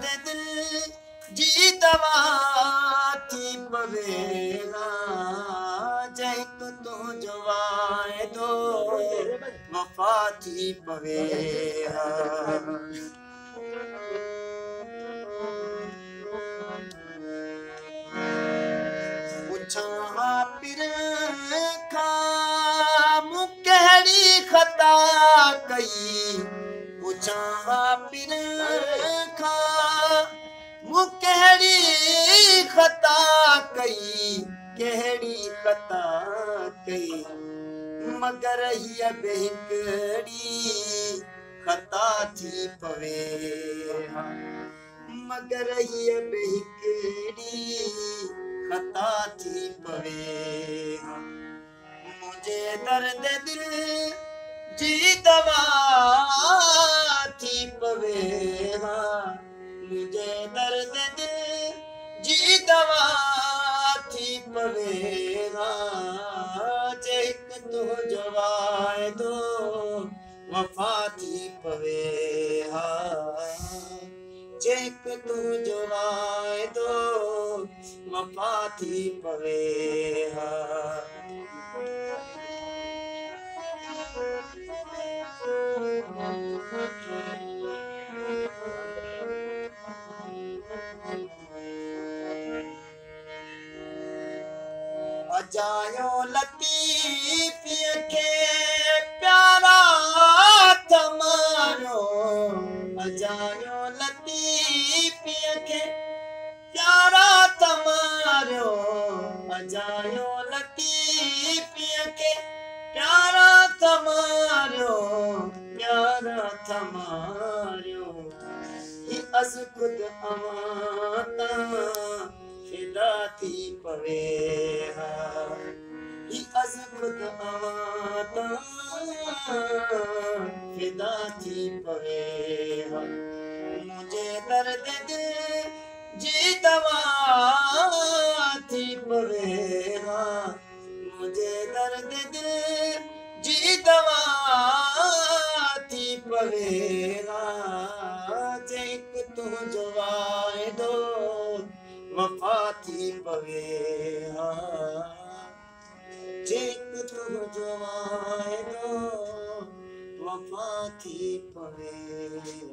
दे दिल जी दवा थी पवेगा जैक तो जवाए दो वफा थी पवेगा पुछा पिर खा मुकहड़ी खता कई पुछा पिर खा मुकहड़ी खता कई कहड़ी खता कई मगर हिय बेहिकड़ी खता थी पवे मगर हिय बेहिकड़ी खता थी पवे मुझे दर्द दिल जी दवा थी पवे मुझे दर्द दिल जी दवा थी पवेगा चेक तो जवाए दो वफा थी पवेगा चेक तो जवाए दो वफा थी पवेगा अजायो लतीफ़ीअ खे प्यारा तमारो अजायो लतीफ़ीअ खे प्यारा तमारो अजायो लतीफ़ीअ खे प्यारा तमारो ही अस खुद अमाता फिदा थी पवेगा ही अस खुद अमाता फिदा थी पवेगा मुझे दर्द दिल जी दवा थी पवेगा मुझे दर्द दिल जी दवा थी पवेगा चेक तो जवाए दो वफा थी पवेगा चेक तो जवाए दो वफा थी पवेगा।